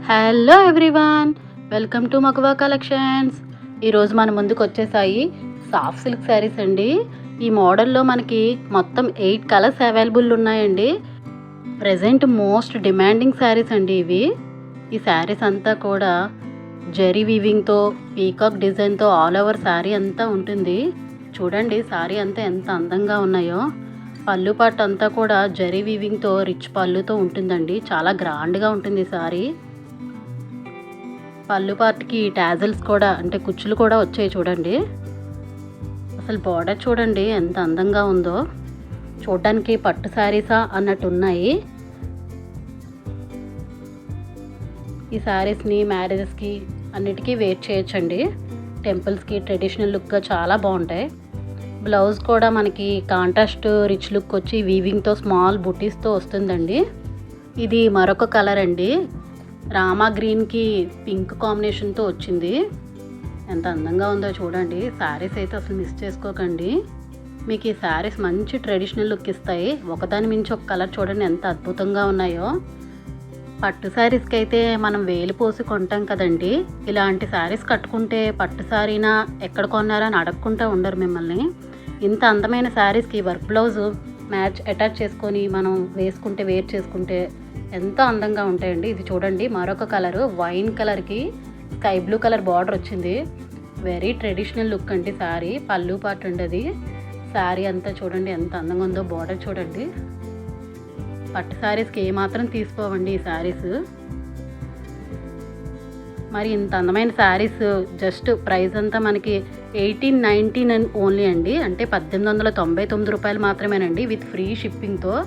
Hello everyone, welcome to Magava collections. ఈరోజు మన ముందుకు వచ్చేసాయి సాఫ్ట్ సిల్క్ శారీస్ అండి. ఈ మోడల్లో మనకి మొత్తం 8 కలర్స్ అవైలబుల్ ఉన్నాయండి. ప్రజెంట్ మోస్ట్ డిమాండింగ్ శారీస్ అండి ఇవి. ఈ శారీస్ అంతా కూడా జరీ వీవింగ్తో, పీకాక్ డిజైన్తో ఆల్ ఓవర్ శారీ అంతా ఉంటుంది. చూడండి శారీ అంతా ఎంత అందంగా ఉన్నాయో. పళ్ళు పాటు అంతా కూడా జరీ వీవింగ్తో రిచ్ పళ్ళుతో ఉంటుందండి. చాలా గ్రాండ్గా ఉంటుంది ఈ శారీ. పళ్ళు పార్ట్కి టాజిల్స్ కూడా అంటే కుచ్చులు కూడా వచ్చాయి చూడండి. అసలు బార్డర్ చూడండి ఎంత అందంగా ఉందో. చూడడానికి పట్టు శారీసా అన్నట్టు ఉన్నాయి. ఈ శారీస్ని మ్యారేజెస్కి అన్నిటికీ వేర్ చేయొచ్చండి. టెంపుల్స్కి ట్రెడిషనల్ లుక్గా చాలా బాగుంటాయి. బ్లౌజ్ కూడా మనకి కాంట్రాస్ట్ రిచ్ లుక్ వచ్చి వీవింగ్తో స్మాల్ బుటీస్తో వస్తుందండి. ఇది మరొక కలర్ అండి. రామా గ్రీన్కి పింక్ కాంబినేషన్తో వచ్చింది. ఎంత అందంగా ఉందో చూడండి. శారీస్ అయితే అసలు మిస్ చేసుకోకండి. మీకు ఈ శారీస్ మంచి ట్రెడిషనల్ లుక్ ఇస్తాయి. ఒకదాని మించి ఒక కలర్ చూడండి ఎంత అద్భుతంగా ఉన్నాయో. పట్టు శారీస్కి అయితే మనం వేలు పోసి కొంటాం కదండి. ఇలాంటి శారీస్ కట్టుకుంటే పట్టు శారీనా ఎక్కడ కొన్నారా అని అడగకుండా ఉండరు మిమ్మల్ని. ఇంత అందమైన శారీస్కి వర్క్ బ్లౌజ్ మ్యాచ్ అటాచ్ చేసుకొని మనం వేర్ చేసుకుంటే ఎంతో అందంగా ఉంటాయండి. ఇది చూడండి మరొక కలరు, వైన్ కలర్కి స్కై బ్లూ కలర్ బార్డర్ వచ్చింది. వెరీ ట్రెడిషనల్ లుక్ అండి శారీ. పళ్ళు పాటు ఉండదు. శారీ అంతా చూడండి ఎంత అందంగా ఉందో. బార్డర్ చూడండి. పట్టు శారీస్కి ఏమాత్రం తీసుకోవండి ఈ శారీస్. మరి ఇంత అందమైన శారీస్ జస్ట్ ప్రైస్ అంతా మనకి 1899 ఓన్లీ అండి. అంటే 1899 రూపాయలు మాత్రమేనండి విత్ ఫ్రీ షిప్పింగ్తో.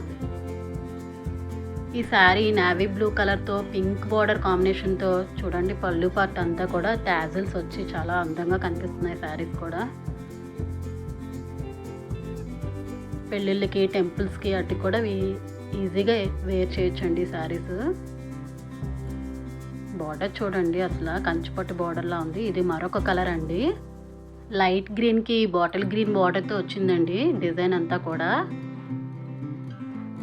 ఈ శారీ నేవీ బ్లూ కలర్తో పింక్ బార్డర్ కాంబినేషన్తో చూడండి. పళ్ళు పార్ట్ అంతా కూడా టాజిల్స్ వచ్చి చాలా అందంగా కనిపిస్తున్నాయి శారీస్ కూడా. పెళ్ళిళ్ళకి టెంపుల్స్కి అటు కూడా ఈజీగా వేర్ చేయొచ్చండి శారీస్. బార్డర్ చూడండి అసలు కంచిపట్టు బార్డర్లా ఉంది. ఇది మరొక కలర్ అండి. లైట్ గ్రీన్కి బాటిల్ గ్రీన్ బార్డర్తో వచ్చిందండి డిజైన్ అంతా కూడా.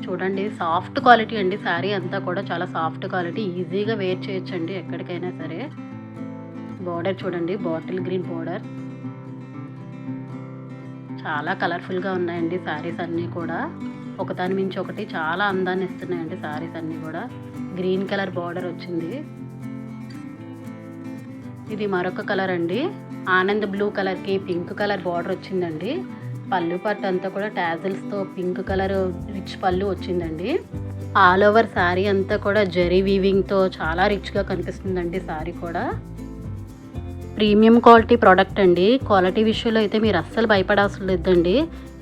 చూడండి సాఫ్ట్ క్వాలిటీ అండి. శారీ అంతా కూడా చాలా సాఫ్ట్ క్వాలిటీ. ఈజీగా వేర్ చేయొచ్చండి ఎక్కడికైనా సరే. బార్డర్ చూడండి బాటిల్ గ్రీన్ బార్డర్. చాలా కలర్ఫుల్గా ఉన్నాయండి శారీస్ అన్నీ కూడా. ఒకదాని మించి ఒకటి చాలా అందాన్ని ఇస్తున్నాయండి శారీస్ అన్నీ కూడా. గ్రీన్ కలర్ బార్డర్ వచ్చింది. ఇది మరొక కలర్ అండి. ఆనంద్ బ్లూ కలర్కి పింక్ కలర్ బార్డర్ వచ్చిందండి. పళ్ళు పట్టు అంతా కూడా టాజిల్స్తో పింక్ కలర్ రిచ్ పళ్ళు వచ్చిందండి. ఆల్ ఓవర్ శారీ అంతా కూడా జరీ వీవింగ్తో చాలా రిచ్గా కనిపిస్తుందండి శారీ కూడా. ప్రీమియం క్వాలిటీ ప్రోడక్ట్ అండి. క్వాలిటీ విషయంలో అయితే మీరు అస్సలు భయపడాల్సిన లేదండి.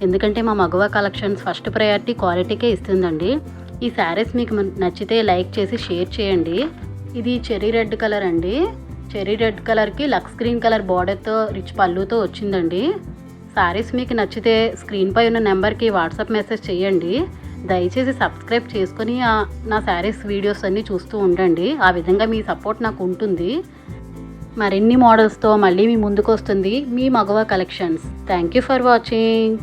ఎందుకంటే మా మగవా కలెక్షన్స్ ఫస్ట్ ప్రయారిటీ క్వాలిటీకే ఇస్తుందండి. ఈ శారీస్ మీకు నచ్చితే లైక్ చేసి షేర్ చేయండి. ఇది చెర్రీ రెడ్ కలర్ అండి. చెర్రీ రెడ్ కలర్కి లక్స్ గ్రీన్ కలర్ బార్డర్తో రిచ్ పళ్ళుతో వచ్చిందండి. శారీస్ మీకు నచ్చితే స్క్రీన్పై ఉన్న నెంబర్కి వాట్సాప్ మెసేజ్ చేయండి. దయచేసి సబ్స్క్రైబ్ చేసుకొని నా శారీస్ వీడియోస్ అన్నీ చూస్తూ ఉండండి. ఆ విధంగా మీ సపోర్ట్ నాకు ఉంటుంది. మరిన్ని మోడల్స్తో మళ్ళీ మీ ముందుకు వస్తుంది మీ Magava collections. Thank you for watching.